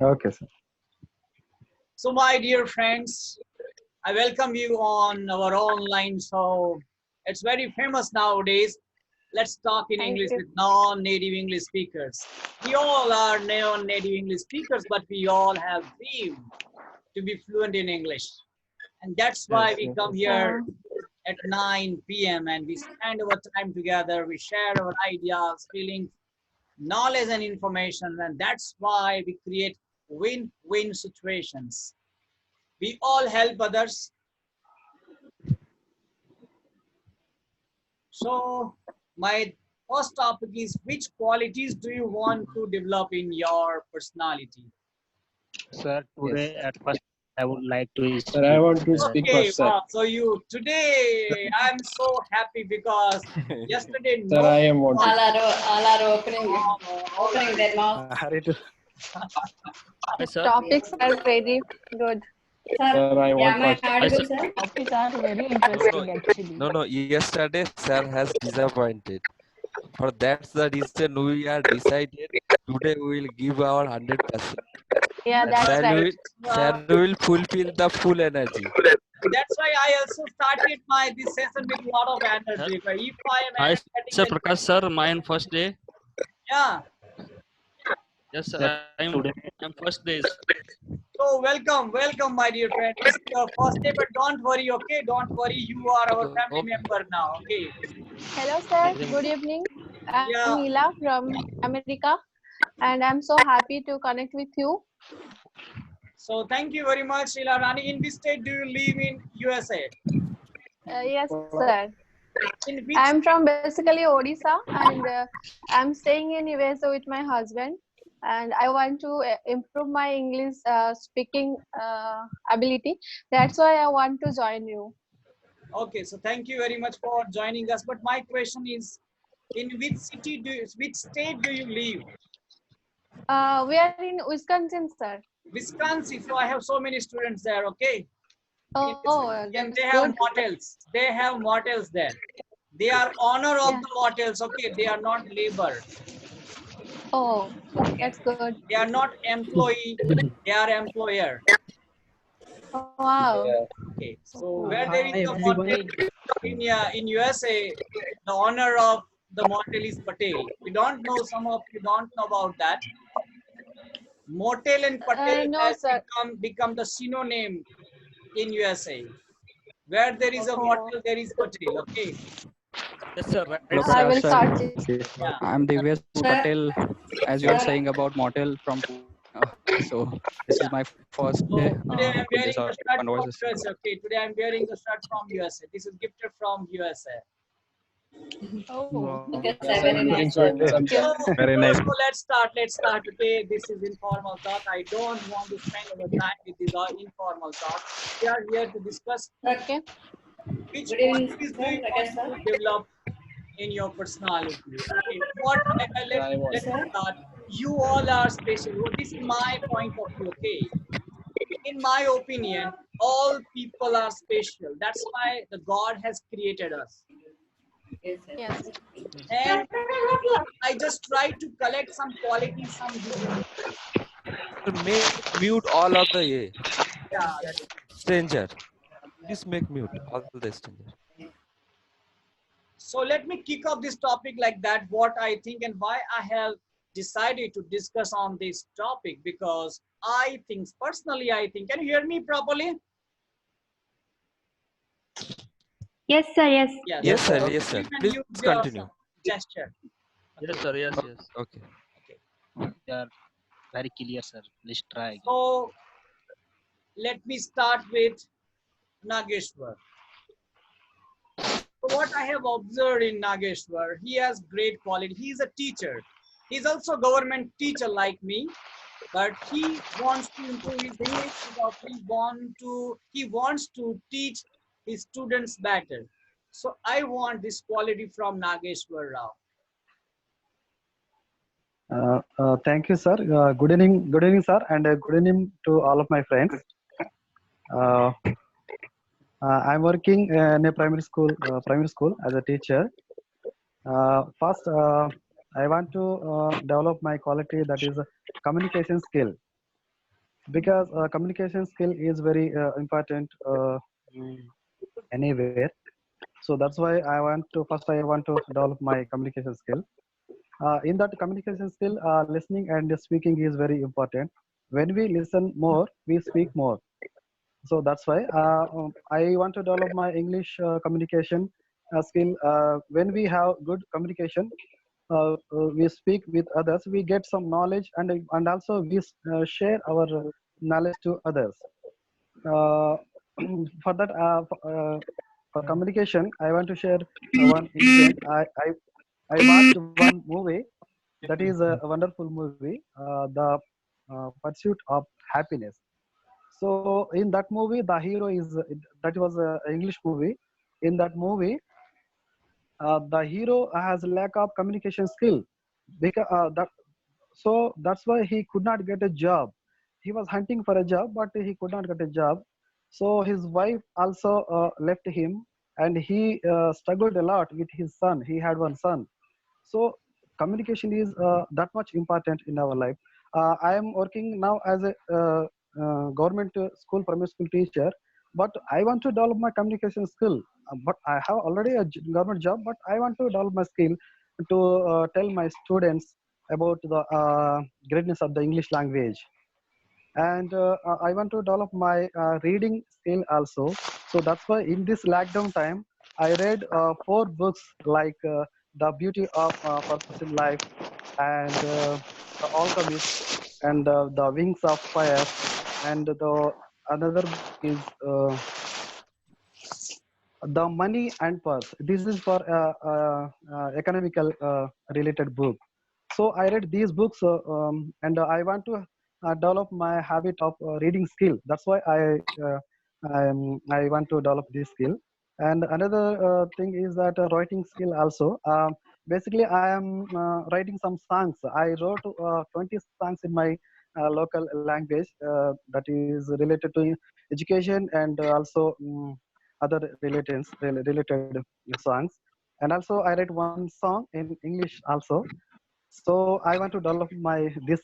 Okay, sir. So, my dear friends, I welcome you on our online show. It's very famous nowadays. Let's talk in Thank English you. with non-native English speakers. We all are non-native English speakers, but we all have dream to be fluent in English. And that's why Yes, we yes, come yes. here at 9 p.m. and we spend our time together. We share our ideas, feelings, knowledge, and information. And that's why we create win-win situations. We all help others. So, my first topic is which qualities do you want to develop in your personality? Sir, Yes. today at first I would like to Sir, I speak. want to speak Okay, first, sir. wow. So you today I'm so happy because yesterday Sir, no I am want to. one All are all opening their mouth. Hari to Hi, sir. Topics are very good. Sir, I want Am I first. audible, sir? Topics are very No, interesting actually. no. Yesterday, sir has disappointed. For that's the reason we are decided today we will give our 100%. Yeah, And that's right. sir will fulfill the full energy. that's why I also started my this session with a lot of energy. But if I am Hi, energetic, sir then Prakash sir. Mine first day. yeah. Yes, sir. yes, I'm first day. So welcome, my dear friend. This is your first day, but don't worry, okay? Don't worry, you are our family Okay. member now, okay? Hello, sir. Good evening. I'm Yeah. Neela from America, and I'm so happy to connect with you. So thank you very much, Sheila Rani. In which state do you live in USA? Yes, sir. In which I'm from basically Odisha, and I'm staying in USA with my husband. And I want to improve my English speaking ability. That's why I want to join you. okay, so thank you very much for joining us. But my question is, in which state do you live? We are in Wisconsin, sir. Wisconsin. So I have so many students there, okay? In Oh, Wisconsin, that's they have good. motels. They have motels there. They are owner of Yeah. the motels, okay? They are not labor. Oh, that's good. They are not employee, they are employer. Oh, wow. Yeah. Okay, so where there is Hi a motel everyone. in USA, the owner of the motel is Patel. We don't know, some of you don't know about that. Motel and Patel No, has sir. become the synonym in USA. Where there is a Oh, motel, there is Patel. Okay, Yes, sir. Right, Hello, sir. I will sir. search it. yeah. I'm Divyesh Sir, Patel. As you are sir, saying about motel from, so this is Yeah. my first day So today I'm in this wearing the shirt from conversation. USA. Okay, today I'm wearing the shirt from USA. This is gifted from USA. Oh, okay, Yes, sir, sir. very Looking nice. good. Thank you. So, very nice. so let's start. Let's start. Okay, this is informal talk. I don't want to spend our time with this informal talk. We are here to discuss Sir, Okay. which good evening, qualities do sir. you want Prakash, sir. to develop in your personality. Okay, what? Sir, I want. Let me Sir, start. You all are special. Well, this is my point of view. Okay, in my opinion, all people are special. That's why the God has created us. yes, sir. Yes. And I just try to collect some qualities, some diseases. Make mute all of the Yeah, that's stranger. Please make mute all the stranger. so let me kick off this topic like that, what I think and why I have decided to discuss on this topic, because I think, personally, I think, can you hear me properly? Yes, sir. Yes. Yes. Yes, sir. So Yes, sir. you can Please use continue. some gesture. Yes, sir. Yes, yes. Okay. You are very clear, sir. Please try again. So let me start with Nageshwar. So what I have observed in Nageshwar, he has great quality. He is a teacher. He's also a government teacher like me, but he wants to improve his English because he wants to teach his students better. So I want this quality from Nageshwar Rao. Thank you, sir. Good evening, sir, and good evening to all of my friends. Uh, I'm working in a primary school as a teacher. First, I want to develop my quality, that is communication skill. because communication skill is very important mm, anywhere. So that's why I want to develop my communication skill. In that communication skill, listening and speaking is very important. When we listen more, we speak more. So that's why I want to develop my English communication skill. When we have good communication, we speak with others, we get some knowledge, and also we share our knowledge to others. Uh, for that, for communication, I want to share one incident. I watched one movie that is a wonderful movie, The Pursuit of Happiness. So in that movie, the hero is that was a English movie. In that movie, the hero has lack of communication skill because so that's why he could not get a job. He was hunting for a job, but he could not get a job. So his wife also left him, and he struggled a lot with his son. He had one son. So communication is that much important in our life. I am working now as a government school primary school teacher, but I want to develop my communication skill. But I have already a government job, but I want to develop my skill to tell my students about the greatness of the English language. And I want to develop my reading skill also. So that's why in this lockdown time, I read 4 books like The Beauty of Purpose in Life, and The Alchemist, and The Wings of Fire, and the another book is The Money and Purse. This is for economical related book. So I read these books, and I want to develop my habit of reading skill. That's why I want to develop this skill. And another thing is that writing skill also. Basically, I am writing some songs. I wrote 20 songs in my local language that is related to education, and also other related songs. And also I write one song in English also. So I want to develop my this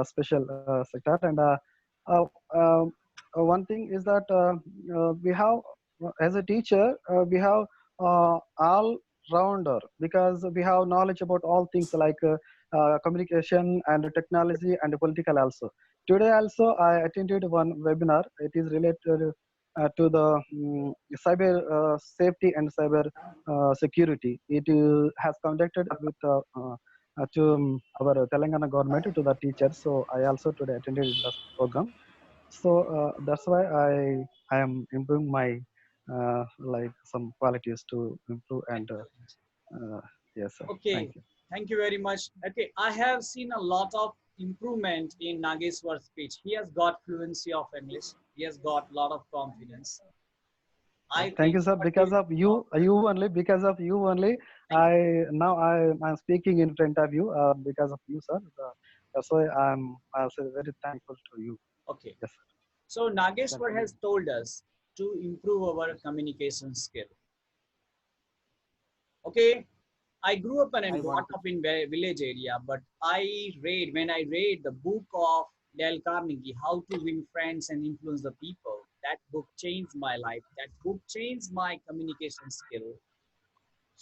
special sector. And uh, um, one thing is that we have as a teacher we have all rounder, because we have knowledge about all things like communication and technology and political also. Today also I attended one webinar. It is related to the cyber safety and cyber security. It has conducted with to our Telangana government, to the teachers. So I also today attended this program. So that's why I am improving my like some qualities to improve. And yes, sir. Okay, Thank you. thank you very much. Okay, I have seen a lot of improvement in Nageshwar's speech. He has got fluency of English. He has got a lot of confidence. I Thank you, think sir. Because of because of you only, I'm speaking in front of you. Because of you, sir. That's why I'm also very thankful to you. okay. Yes, sir. So Nageshwar has told us to improve our communication skill. Okay, I grew up and brought up in village area, but when I read the book of Dale Carnegie, How to Win Friends and Influence the People, that book changed my life. That book changed my communication skill.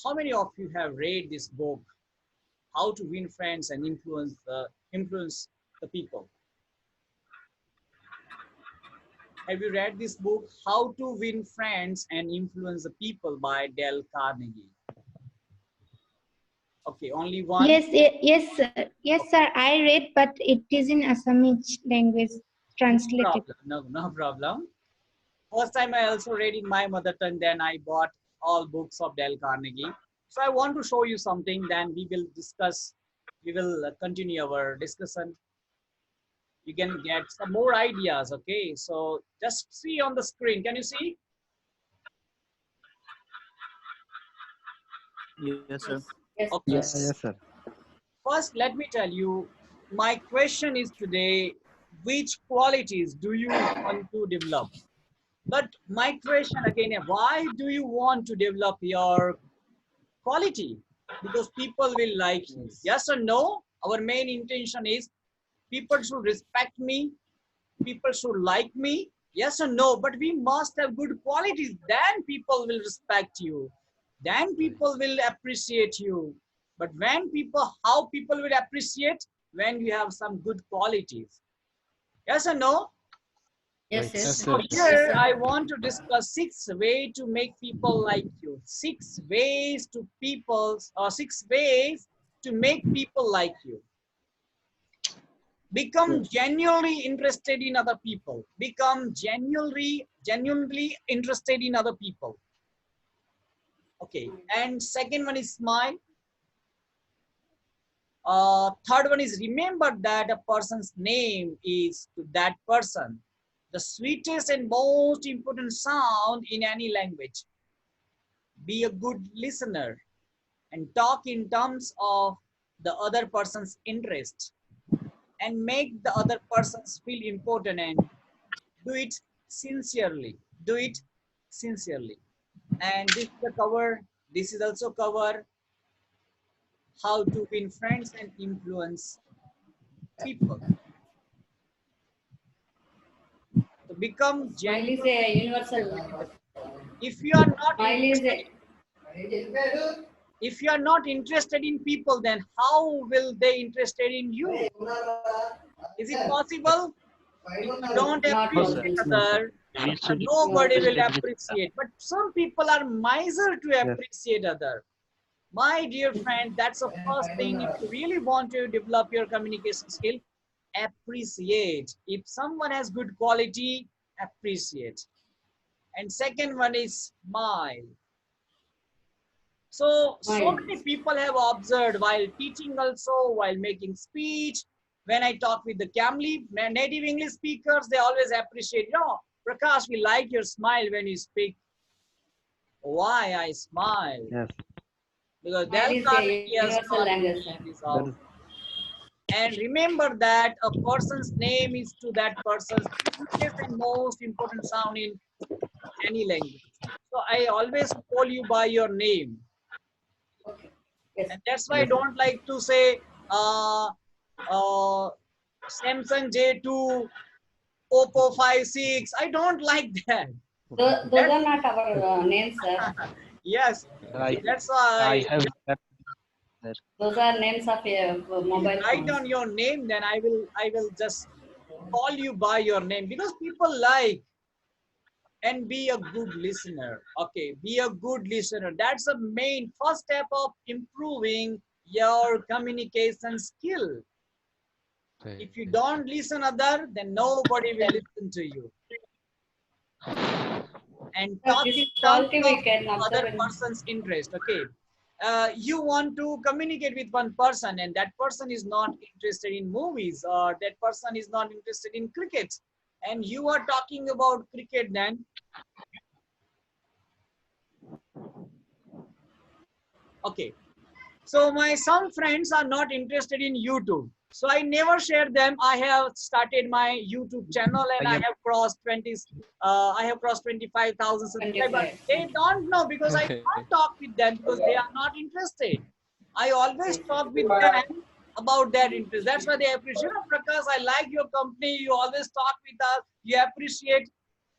How many of you have read this book, How to Win Friends and Influence the People? Have you read this book, How to Win Friends and Influence the People by Dale Carnegie? Okay, only one. Yes, yes, sir. Yes, sir. I read, but it is in Assamese language translated. No problem. First time I also read in my mother tongue, then I bought all books of Dale Carnegie. So I want to show you something, then we will continue our discussion. You can get some more ideas, okay? So just see on the screen, can you see? Yes, sir. Yes. Okay. Yes, sir. First, let me tell you, my question is today, which qualities do you want to develop? But my question again, why do you want to develop your quality? Because people will like you. Yes or no? Our main intention is people should respect me. people should like me? Yes or no? But we must have good qualities. Then people will respect you. Then people will appreciate you. But when people, how people will appreciate? When you have some good qualities. Yes or no? Yes, Right. yes. Yes, So sir. Yes, here sir. I want to discuss 6 ways to make people like you. 6 ways to people, or 6 ways to make people like you. Become genuinely interested in other people. Become genuinely interested in other people. Okay. And second one is smile. Third one is remember that a person's name is to that person the sweetest and most important sound in any language. Be a good listener and talk in terms of the other person's interest and make the other persons feel important and do it sincerely. Do it sincerely. And this is the cover. This is also cover how to win friends and influence people. To become Smile is genuinely a universal interested in language. other people. If you are not Smile is interested, a if you are not interested in people, then how will they interested in you? Is it possible? If you don't not No, sir. appreciate possible. No, sir. other, We should nobody will associate with appreciate. But some people are miser to Yes. appreciate other. My dear friend, that's the first thing. If you really want to develop your communication skill, appreciate. If someone has good quality, appreciate. And second one is smile. So Smile. many people have observed while teaching also, while making speech, when I talk with the Kamli, native English speakers, they always appreciate, Prakash, we like your smile when you speak. Why I smile? Yes. Because Smile Dale is a Carnegie has universal taught language, sir. this That out. is And remember that a person's name is to that person's sweetest and most important sound in any language. So I always call you by your name. Okay. Yes. And that's why I yes. don't like to say uh, Samsung J2, Oppo 5.6. I don't like that. Those are not our names, sir. Yes. I So that's I why have that, sir. Those are names of please mobile write phones. down your name, then I will just call you by your name because people like and be a good listener. Okay, be a good listener. That's the main first step of improving your communication skill. Right. If you don't listen other, then nobody will listen to you. And Sir, talk this in terms quality of we can observe other in. person's interest. Okay. You want to communicate with one person and that person is not interested in movies or that person is not interested in cricket and you are talking about cricket then. Okay. So my some friends are not interested in YouTube. So I never share them. I have started my YouTube channel and I I am have crossed 20. I have crossed 25,000 subscribers. 25. They don't know because I can't talk with them because they are not interested. I always talk with them about their interest. That's why they appreciate. Prakash, I like your company. You always talk with us. You appreciate.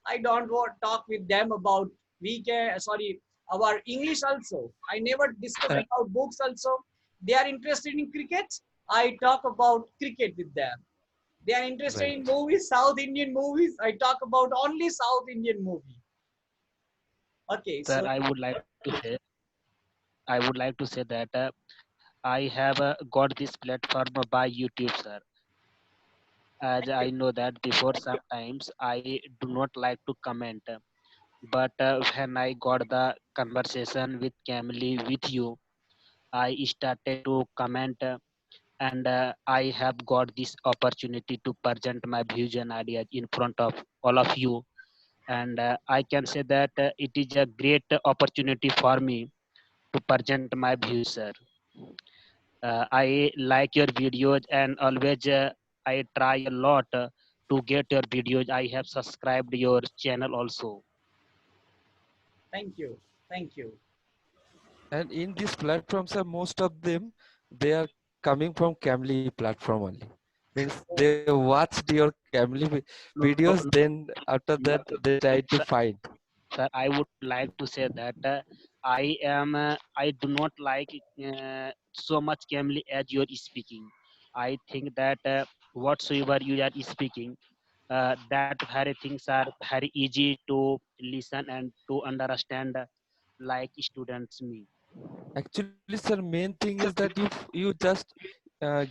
I don't want to talk with them about our English also. I never discuss sir. about books also. They are interested in cricket. I talk about cricket with them. They are interested in Right. movies, South Indian movies. I talk about only South Indian movie. Okay, Sir, so I would like to say that I have got this platform by YouTube, sir. As thank you. I know that before sometimes I do not like to comment, but when I got the conversation with Camille with you, I started to comment, and I have got this opportunity to present my views and ideas in front of all of you. And I can say that it is a great opportunity for me to present my views, sir. I like your videos and always I try a lot to get your videos. I have subscribed your channel also. Thank you. Thank you. And in these platforms, most of them they are coming from Camly platform only. Means they watched your family No, videos, no, then after that they tried to sir, find. sir, I would like to say that I do not like so much calmly as you are speaking. I think that whatsoever you are speaking, that very things are very easy to listen and to understand, like students me. Actually, sir, main thing is that you just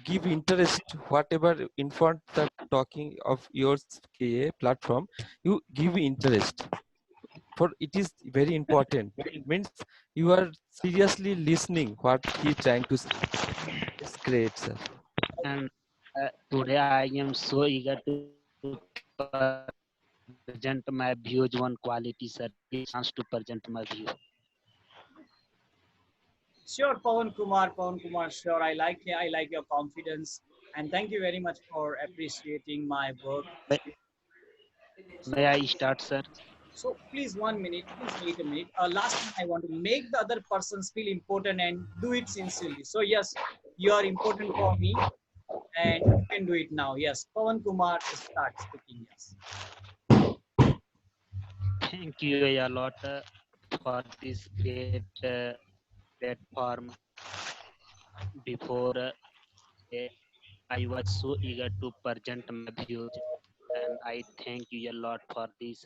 give interest whatever in front the talking of your KA platform, you give interest. For it is very important. Means you are seriously listening what he trying to say. It's great, sir. And today I am so eager to present my views on quality, sir. Give me a chance to present my view. Sure, Pawan Kumar, sure. I like your confidence, and thank you very much for appreciating my work. May, may I start, sir? So please, 1 minute, please wait a minute. Last thing I want to make the other persons feel important and do it sincerely. So yes, you are important for me, and you can do it now. Yes, Pawan Kumar, start speaking. Yes. Thank you a lot for this great platform. Before eh, I was so eager to present my views, and I thank you a lot for this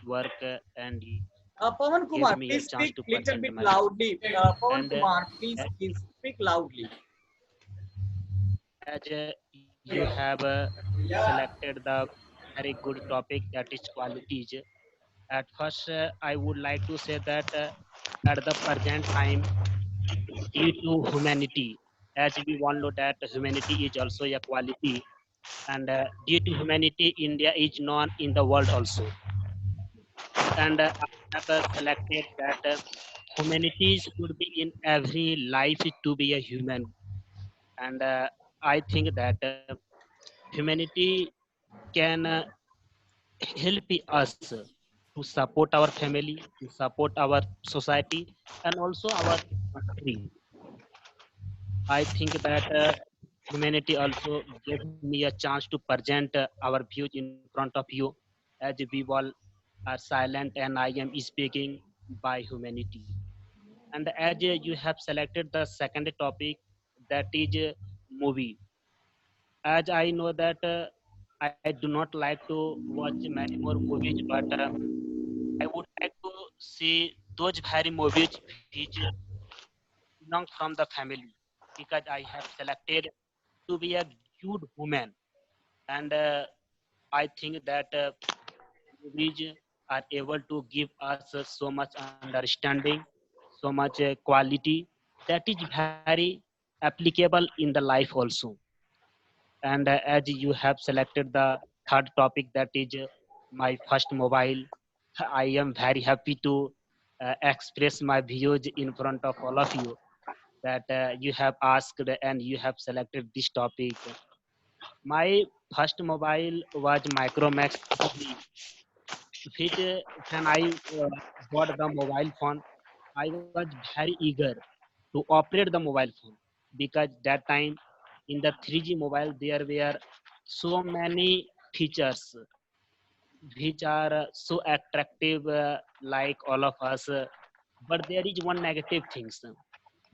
work and Pawan give Kumar, me a please chance speak to little present bit my view. loudly. Pawan And Kumar, please speak loudly. as you have selected the very good topic, that is qualities. At first, I would like to say that at the present time, due to humanity, as we all know that humanity is also a quality, and due to humanity, India is known in the world also. And I have selected that humanities should be in every life to be a human. And I think that humanity can help us to support our family, to support our society, and also our country. I think that humanity also gave me a chance to present our views in front of you, as we all are silent and I am speaking by humanity. And as you have selected the second topic, that is movie. As I know that I do not like to watch many more movies, but I would like to see those very movies which belong from the family, because I have selected to be a good woman. And I think that movies are able to give us so much understanding, so much quality that is very applicable in the life also. And as you have selected the third topic, that is my first mobile, I am very happy to express my views in front of all of you, that you have asked and you have selected this topic. My first mobile was Micromax 3, which when I bought the mobile phone, I was very eager to operate the mobile phone, because that time in the 3G mobile there were so many features which are so attractive, like all of us. But there is one negative things,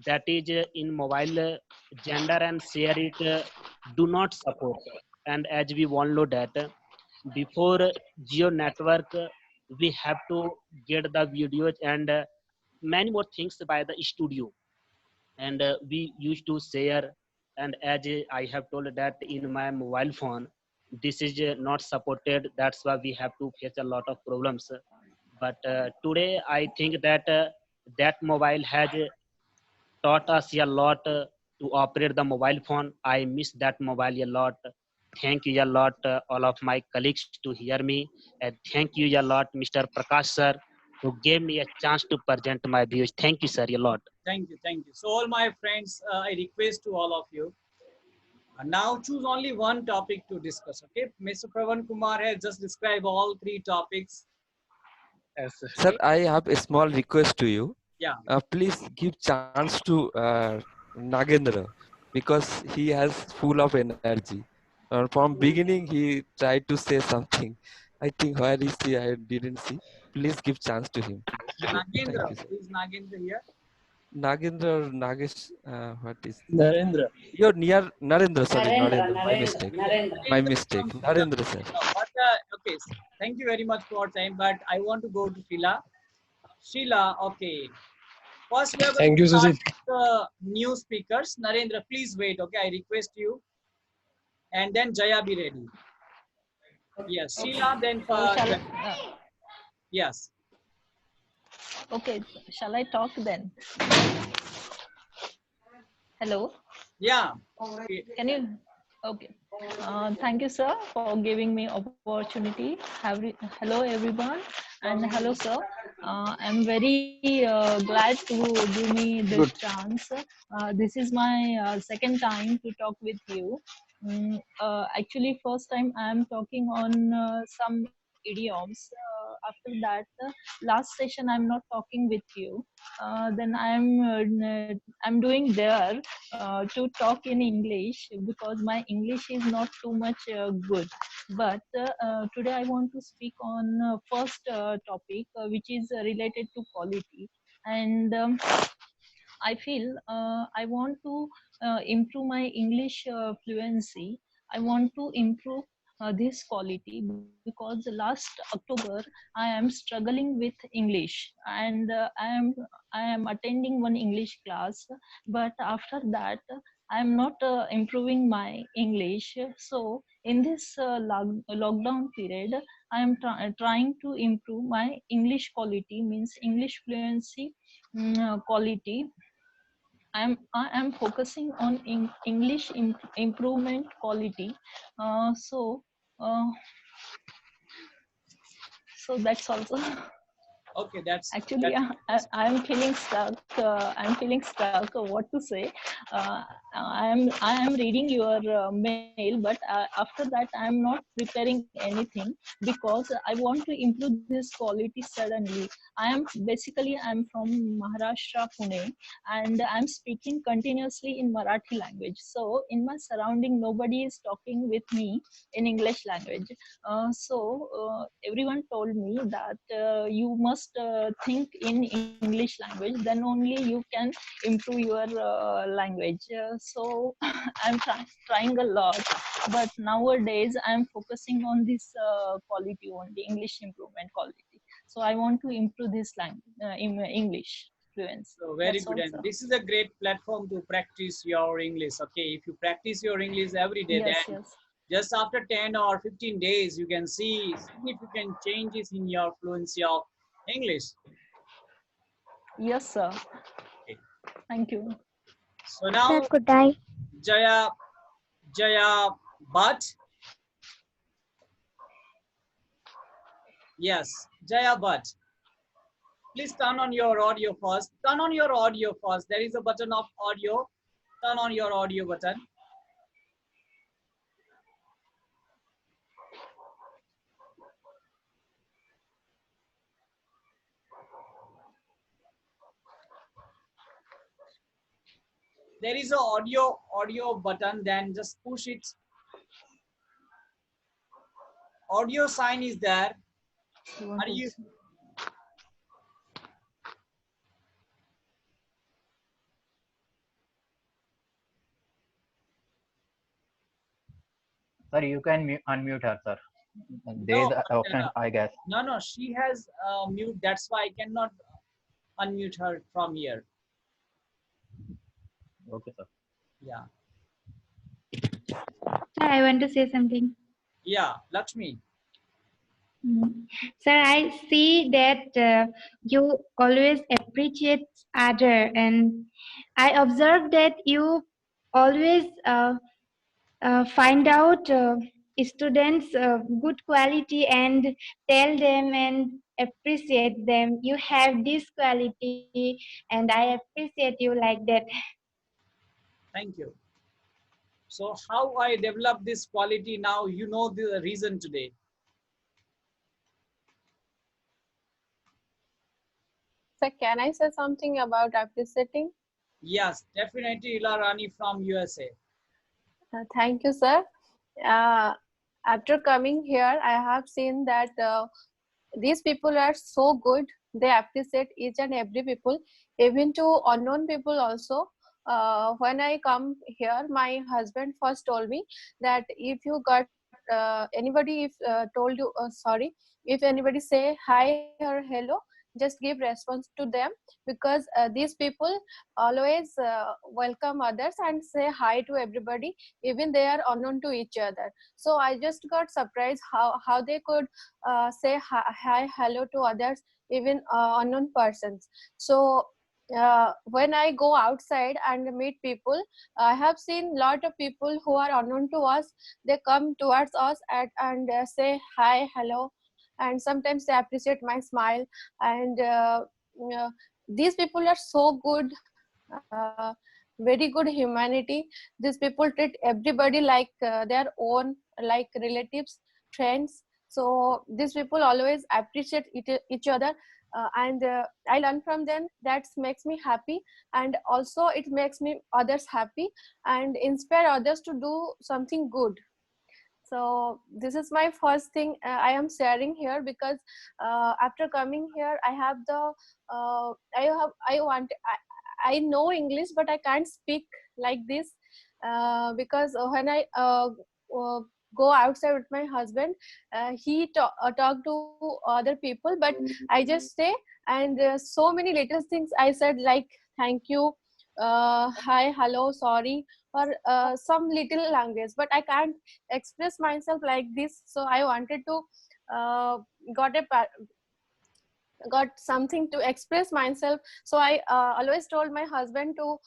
that is in mobile, gender and share it do not support. And as we all know that before Geo network, we have to get the videos and many more things by the studio, and we used to share. And as I have told that in my mobile phone, this is not supported. That's why we have to face a lot of problems. But today, I think that that mobile has taught us a lot to operate the mobile phone. I miss that mobile a lot. Thank you a lot, all of my colleagues to hear me. And thank you a lot, Mr. Prakash sir, who gave me a chance to present my views. Thank you, sir, a lot. Thank you, thank you. So all my friends, I request to all of you, now choose only one topic to discuss. Okay, Mr. Pawan Kumar has just described all three topics. Yes, sir. Sir, I have a small request to you. Yeah. Please give chance to Nagendra. because he has full of energy. From beginning, he tried to say something. I think where is he? I didn't see. Please give chance to him. Thank Nagendra, you, sir. is Nagendra here? Nagendra or Nagesh, what is? Narendra. You're near Narendra, sorry, Narendra, Narendra. My Narendra, mistake. Narendra. My Nagendra mistake. from Sheila. Narendra, sir. No, but okay, thank you very much for your time. But I want to go to Sheila. Sheila, okay. First, we are going Thank to you, start Sujit. with the new speakers. Narendra, please wait. Okay, I request you. And then Jaya, be ready. Yes, Okay. Sheila, then So shall Jaya. I, Yes. okay, shall I talk then? Hello, Yeah. Okay. can you? Okay. Thank you, sir, for giving me opportunity. Hello, everyone, and hello, sir. I'm very glad to give me this Good. chance. This is my second time to talk with you. Actually, first time I am talking on some idioms. After that, last session I'm not talking with you. Then I'm doing there to talk in English because my English is not too much good. But today I want to speak on first topic, which is related to quality. And I feel I want to improve my English fluency. I want to improve this quality because last October I am struggling with English, and I am attending one English class, but after that I am not improving my English. So in this lockdown period, I am trying to improve my English quality, means English fluency quality. I am focusing on English improvement quality. So uh, so that's also. Okay, that's Actually, I'm feeling stuck. I'm feeling stuck. What to say? I am reading your mail, but after that I'm not preparing anything because I want to improve this quality suddenly. I'm from Maharashtra, Pune, and I'm speaking continuously in Marathi language. So in my surrounding, nobody is talking with me in English language. So everyone told me that you must think in English language, then only you can improve your language. So I'm trying a lot, but nowadays I'm focusing on this quality only, English improvement quality. So I want to improve this language, English fluency. so very That's good. all, And sir. this is a great platform to practice your English. Okay, if you practice your English every day, Yes, then yes, just after 10 or 15 days, you can see significant changes in your fluency of English. yes, sir. Okay. Thank you. So Sir, now could I? Jaya Bhatt. Yes, Jaya Bhatt. Please turn on your audio first. Turn on your audio first. There is a button of audio. Turn on your audio button. There is a audio button. Then just push it. Audio sign is there. You want Are to? you? Sir, you can unmute her, sir. There is No, an option, I guess. no. She has mute. That's why I cannot unmute her from here. Okay, sir. Yeah. Sir, I want to say something. Yeah, Lakshmi. Sir, I see that you always appreciate other, and I observe that you always find out students good quality and tell them and appreciate them. You have this quality, and I appreciate you like that. Thank you. So how I develop this quality now, you know the reason today. So can I say something about appreciating? Yes, definitely Ila Rani from USA. Thank you, sir. Uh, After coming here, I have seen that these people are so good. They appreciate each and every people, even to unknown people also. When I come here, my husband first told me that if you got anybody, if told you sorry, if anybody say hi or hello, just give response to them, because these people always welcome others and say hi to everybody, even they are unknown to each other. So I just got surprised how they could say hi, hello to others, even unknown persons. So when I go outside and meet people, I have seen lot of people who are unknown to us. They come towards us and say hi, hello, and sometimes they appreciate my smile. And these people are so good, uh, very good humanity. These people treat everybody like their own, like relatives, friends. So these people always appreciate each other, and I learn from them. That makes me happy, and also it makes me others happy and inspire others to do something good. So this is my first thing I am sharing here, because after coming here I have the I know English, but I can't speak like this, because when I uh, go outside with my husband, he talk to other people, but I just stay, and so many little things I said, like thank you, hi, hello, sorry, or some little language, but I can't express myself like this. So I wanted to uh, got a got something to express myself. So I always told my husband to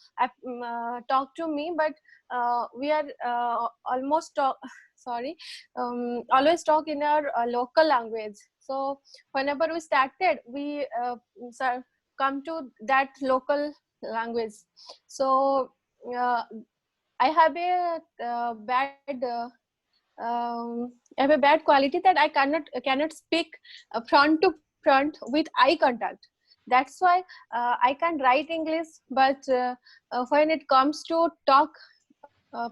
talk to me, but we are almost talk sorry always talk in our local language. So whenever we started, we come to that local language. So uh, I have a I have a bad quality that I cannot speak front to front with eye contact. That's why I can write English, but when it comes to talk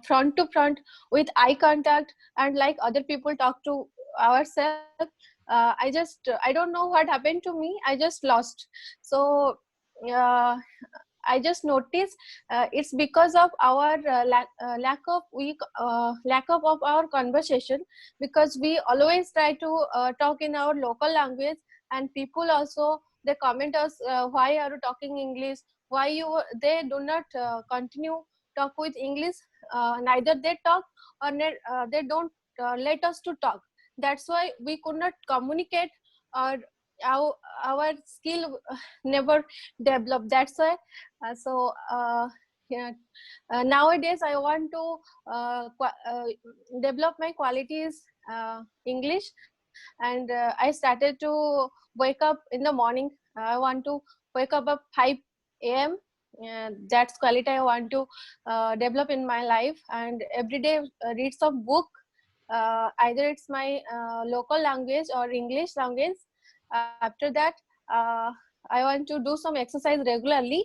front to front with eye contact, and like other people talk to ourselves, I don't know what happened to me. I just lost. So uh, I just noticed it's because of our lack of our conversation, because we always try to talk in our local language, and people also they comment us, why are you talking English? Why you they do not continue talk with English? Neither they talk, or they don't let us to talk. That's why we could not communicate, or our skill never develop. That's why yeah, nowadays I want to develop my qualities English, and I started to wake up in the morning. I want to wake up at 5 a.m. That's quality I want to develop in my life, and every day read some book, either it's my local language or English language. After that, uh, I want to do some exercise regularly,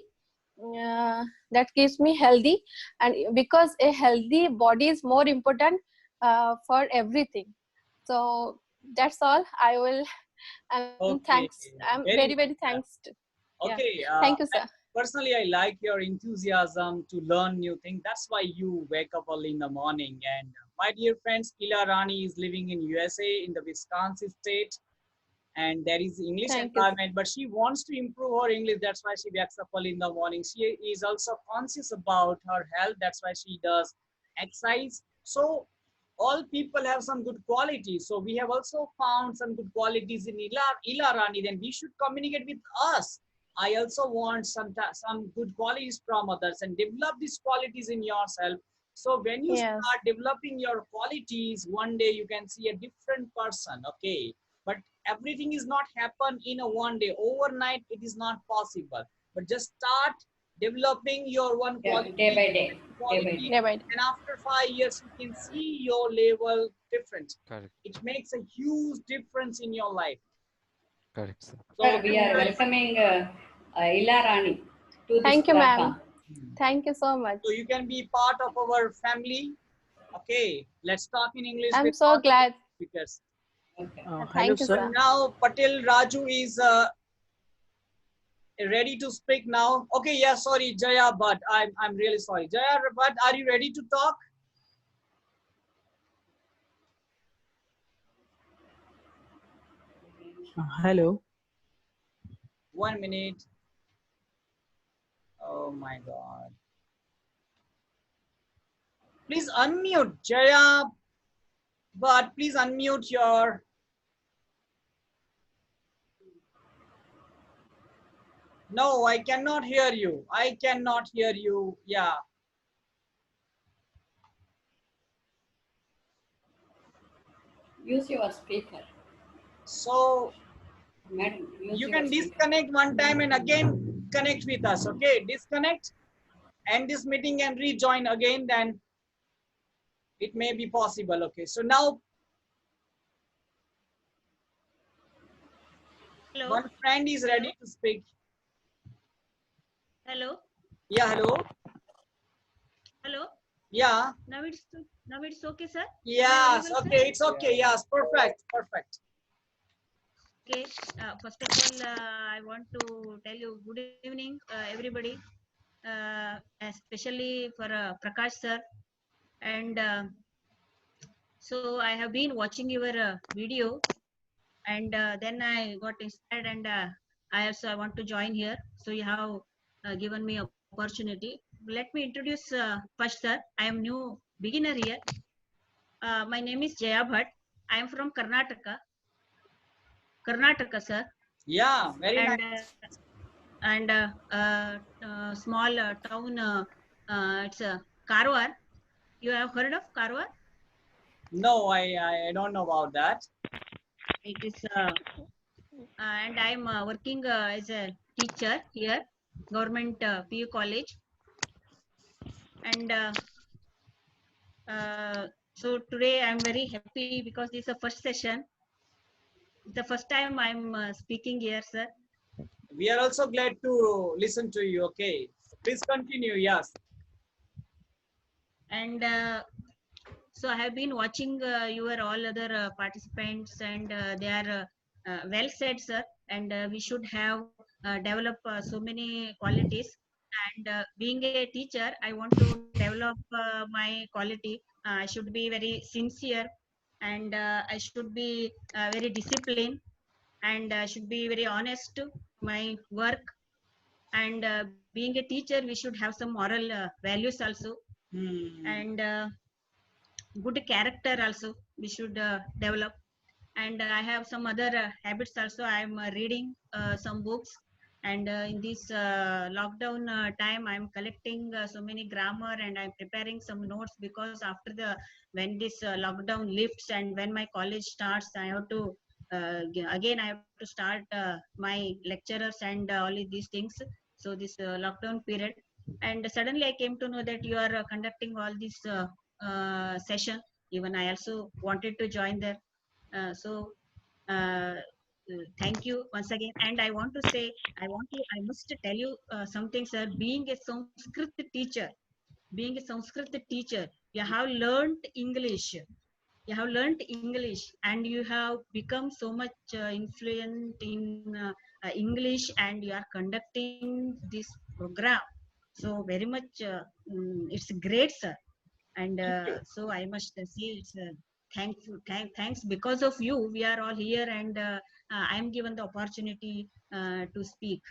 that keeps me healthy, and because a healthy body is more important for everything. So that's all. I will Okay, thanks, I'm very very very thanks to, yeah, okay. thank you, sir. Personally, I like your enthusiasm to learn new things. That's why you wake up early in the morning. And my dear friends, Ila Rani is living in USA in the Wisconsin state, and there is English Thank you. environment, but she wants to improve her English. That's why she wakes up early in the morning. She is also conscious about her health. That's why she does exercise. So all people have some good qualities. So we have also found some good qualities in Ila Rani. Then we should communicate with us. I also want some good qualities from others, and develop these qualities in yourself. So when you Yes. start developing your qualities, one day you can see a different person. Okay, but everything is not happen in a one day. Overnight it is not possible, but just start developing your one quality day by day. and after 5 years you can see your level different. Correct. It makes a huge difference in your life. Correct, sir. So Sir, we are welcoming Ila Rani to this Thank you, ma'am. platform. Thank you so much. So you can be part of our family. Okay, let's talk in English I'm with so all the glad. speakers. Hello, Thank you, sir. sir. Now Patel Raju is ready to speak now. Okay, yeah, sorry, Jaya, but I'm really sorry. Jaya, but are you ready to talk? Hello. 1 minute. Oh my God. Please unmute, Jaya, but please unmute your. No, I cannot hear you. I cannot hear you. Yeah. Use your speaker. So Madam, use you your can speaker. disconnect one time and again connect with us. Okay, disconnect, end this meeting and rejoin again, then it may be possible. Okay, so now Hello. one friend is ready to speak. Hello. Yeah, hello. Hello. Yeah. Now it's okay, sir. Am I Yes. audible, sir? Okay, it's okay. Yes, perfect. Perfect. Okay. First of all, I want to tell you good evening, everybody, especially for Prakash sir. And so I have been watching your video, and then I got inspired, and I want to join here. So you have given me opportunity. Let me introduce first, sir. I am new beginner here. My name is Jaya Bhatt. I am from Karnataka. Karnataka, sir. Yeah, very and, nice. And small town, it's Karwar. You have heard of Karwar? No, I don't know about that. It is, and I'm working as a teacher here, government PU college. And so today I'm very happy because this is the first session. It's the first time I'm speaking here, sir. We are also glad to listen to you. Okay, please continue. Yes. And so I have been watching your all other participants, and they are well said, sir. And we should have develop so many qualities. And being a teacher, I want to develop my quality. I should be very sincere, and I should be very disciplined, and should be very honest to my work. And being a teacher, we should have some moral values also. And good character also we should develop. And I have some other habits also. I am reading some books. And in this lockdown time, I'm collecting so many grammar, and I'm preparing some notes, because after the when this lockdown lifts and when my college starts, I have to again I have to start my lecturers and all these things. So this lockdown period, and suddenly I came to know that you are conducting all this session. Even I also wanted to join there. So thank you once again. And I want to say, I must tell you something, sir. Being a Sanskrit teacher, you have learned English. You have learned English, and you have become so much influent in English, and you are conducting this program. So very much, it's great, sir. And so I must say it's thanks, because of you we are all here, and I am given the opportunity to speak.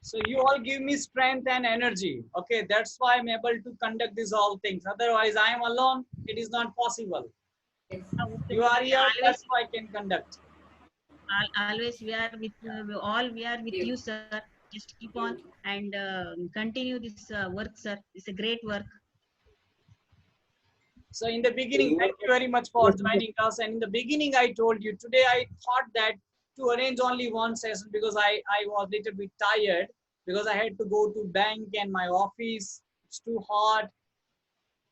So you all give me strength and energy. Okay, that's why I'm able to conduct these all things. Otherwise, I am alone. It is not possible. You are here. That's why I can conduct. Always we are with we are with you, sir. Just keep on and continue this work, sir. It's a great work. So in the beginning, thank you very much for joining us. And in the beginning, I told you today, I thought that to arrange only one session, because I was a little bit tired, because I had to go to bank and my office. It's too hot.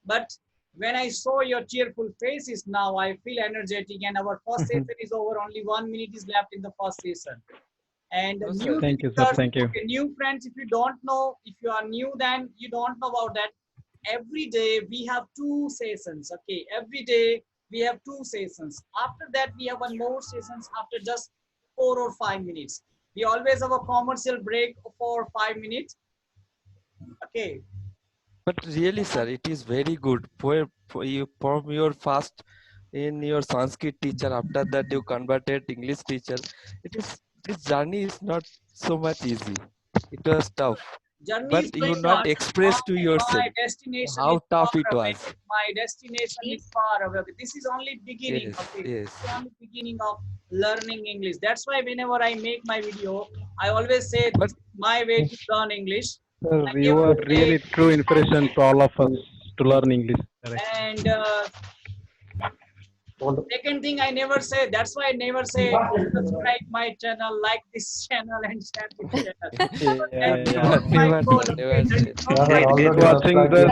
But when I saw your cheerful faces now, I feel energetic, and our first session is over. Only 1 minute is left in the first session. And No, new sir. Thank you, sir. visitors, Thank you. okay, new friends, if you don't know, if you are new, then you don't know about that. Every day we have 2 sessions. Okay, every day we have 2 sessions. After that, we have one more sessions after just 4 or 5 minutes. We always have a commercial break for 5 minutes. Okay. But really, sir, it is very good for you from your first in your Sanskrit teacher. After that, you converted English teacher. This journey is not so much easy. It was tough, Journey but is you going not on. express to My yourself destination how is tough it far away. was. My destination is far away. Okay, this is only beginning. Yes, Okay, yes. this is only beginning of learning English. That's why whenever I make my video, I always say this is my way to learn English. Sir, Like you are every day, really true inspiration to all of us to learn English. Sir. and second thing I never say. That's why I never say subscribe my channel, like this channel, and share this channel. Yeah, That's yeah. not my Never, goal. never Okay, there say. is no my Kids goal. watching the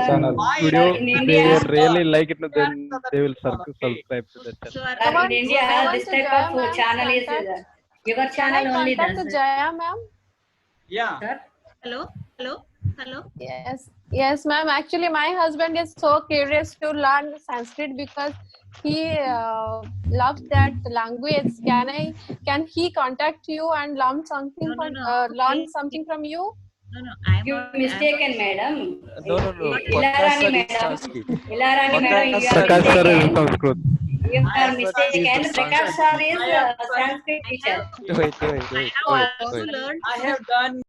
video, in they India, really like it, then That's they will all, okay. subscribe to the channel. sir, I in India, want this to type Jaya of ma'am's channel is contact. your Can I channel only contact does to it. Jaya ma'am? Yeah. Sir, Hello, hello, hello. Yes, ma'am. Actually, my husband is so curious to learn Sanskrit because he loves that language. Can he contact you and learn something No, no, from no. learn something from you? No, no. I'm you not. mistaken, madam. No, no, no. Prakash Ilarani, sir is madam. Sanskrit. Ilarani, madam, Prakash you are sir Prakash is sir is mistaken. Sanskrit. You I are am mistaken. Sanskrit. Prakash sir is I am Sanskrit I teacher. have, Wait. I have also learned. I have done